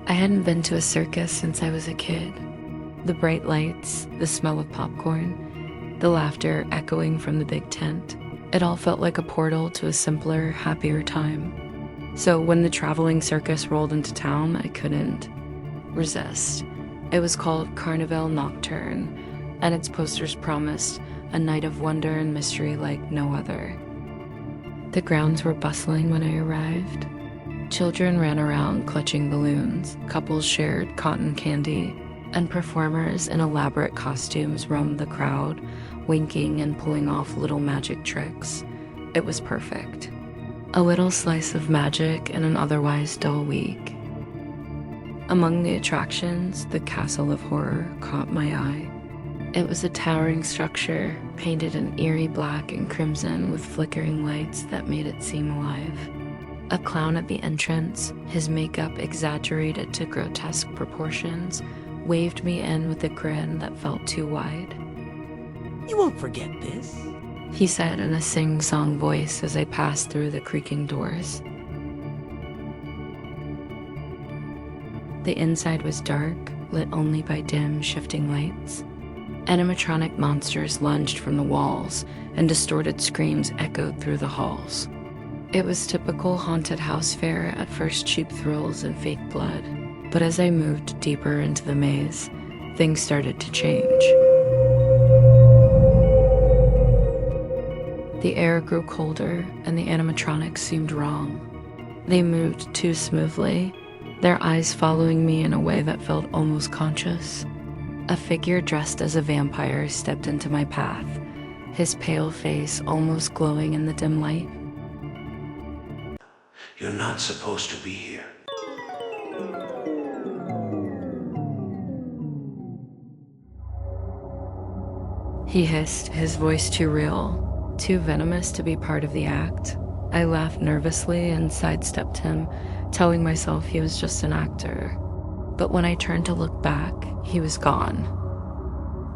I hadn't been to a circus since I was a kid. The bright lights, the smell of popcorn, the laughter echoing from the big tent. It all felt like a portal to a simpler, happier time. So when the traveling circus rolled into town, I couldn't resist. It was called Carnival Nocturne, and its posters promised a night of wonder and mystery like no other. The grounds were bustling when I arrived. Children ran around clutching balloons, couples shared cotton candy, and performers in elaborate costumes roamed the crowd, winking and pulling off little magic tricks. It was perfect. A little slice of magic in an otherwise dull week. Among the attractions, the Castle of Horror caught my eye. It was a towering structure, painted in eerie black and crimson with flickering lights that made it seem alive. A clown at the entrance, his makeup exaggerated to grotesque proportions, waved me in with a grin that felt too wide. "You won't forget this," he said in a sing-song voice as I passed through the creaking doors. The inside was dark, lit only by dim, shifting lights. Animatronic monsters lunged from the walls, and distorted screams echoed through the halls. It was typical haunted house fare at first cheap thrills and fake blood, but as I moved deeper into the maze, things started to change. The air grew colder, and the animatronics seemed wrong. They moved too smoothly, their eyes following me in a way that felt almost conscious. A figure dressed as a vampire stepped into my path, his pale face almost glowing in the dim light. "You're not supposed to be here." He hissed, his voice too real, too venomous to be part of the act. I laughed nervously and sidestepped him, telling myself he was just an actor. But when I turned to look back, he was gone.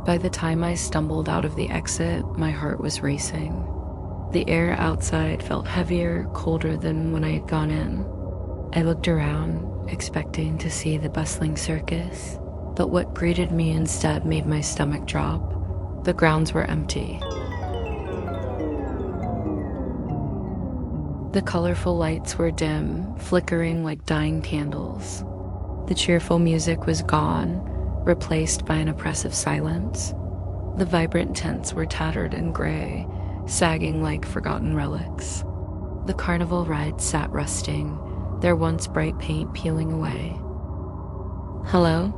By the time I stumbled out of the exit, my heart was racing. The air outside felt heavier, colder than when I had gone in. I looked around, expecting to see the bustling circus, but what greeted me instead made my stomach drop. The grounds were empty. The colorful lights were dim, flickering like dying candles. The cheerful music was gone, replaced by an oppressive silence. The vibrant tents were tattered and gray, sagging like forgotten relics. The carnival rides sat rusting, their once bright paint peeling away. "Hello?"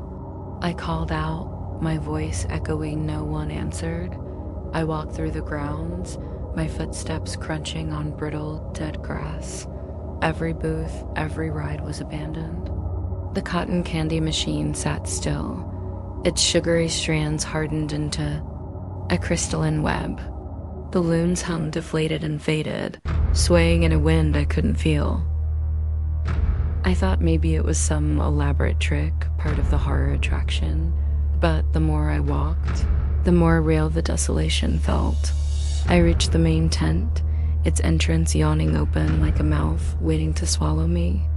I called out, my voice echoing. No one answered. I walked through the grounds, my footsteps crunching on brittle, dead grass. Every booth, every ride was abandoned. The cotton candy machine sat still, its sugary strands hardened into a crystalline web. Balloons hung deflated and faded, swaying in a wind I couldn't feel. I thought maybe it was some elaborate trick, part of the horror attraction, but the more I walked, the more real the desolation felt. I reached the main tent, its entrance yawning open like a mouth waiting to swallow me.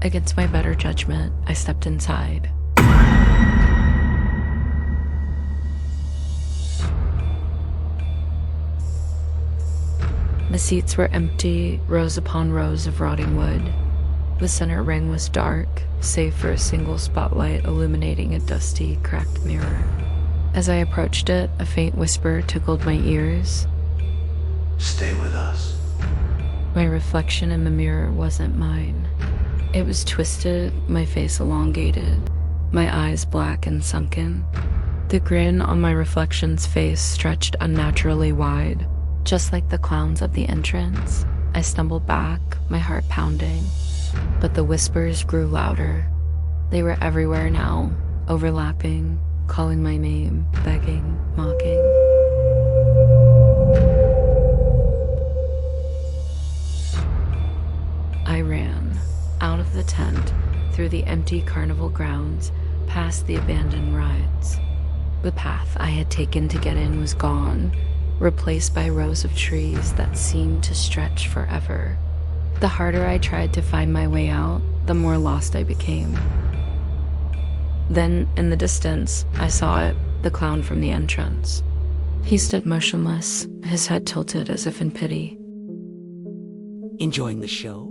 Against my better judgment, I stepped inside. The seats were empty, rows upon rows of rotting wood. The center ring was dark, save for a single spotlight illuminating a dusty, cracked mirror. As I approached it, a faint whisper tickled my ears. "Stay with us." My reflection in the mirror wasn't mine. It was twisted, my face elongated, my eyes black and sunken. The grin on my reflection's face stretched unnaturally wide, just like the clowns at the entrance. I stumbled back, my heart pounding, but the whispers grew louder. They were everywhere now, overlapping, calling my name, begging, mocking. I ran, out of the tent, through the empty carnival grounds, past the abandoned rides. The path I had taken to get in was gone, replaced by rows of trees that seemed to stretch forever. The harder I tried to find my way out, the more lost I became. Then, in the distance, I saw it, the clown from the entrance. He stood motionless, his head tilted as if in pity. Enjoying the show?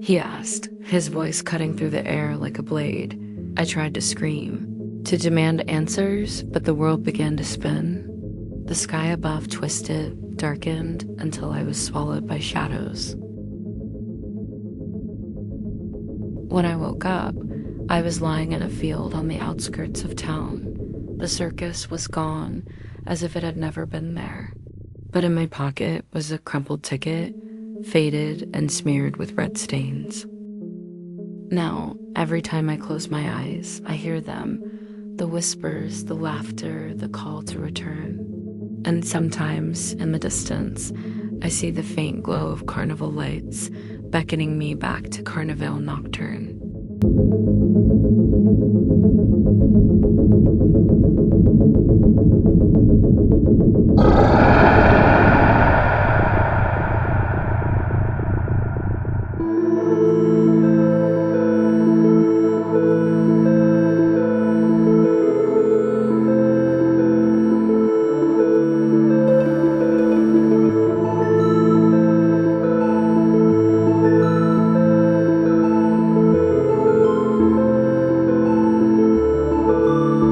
He asked, his voice cutting through the air like a blade. I tried to scream, to demand answers, but the world began to spin. The sky above twisted, darkened, until I was swallowed by shadows. When I woke up, I was lying in a field on the outskirts of town. The circus was gone, as if it had never been there. But in my pocket was a crumpled ticket, faded and smeared with red stains. Now, every time I close my eyes, I hear them, the whispers, the laughter, the call to return. And sometimes, in the distance, I see the faint glow of carnival lights beckoning me back to Carnival Nocturne.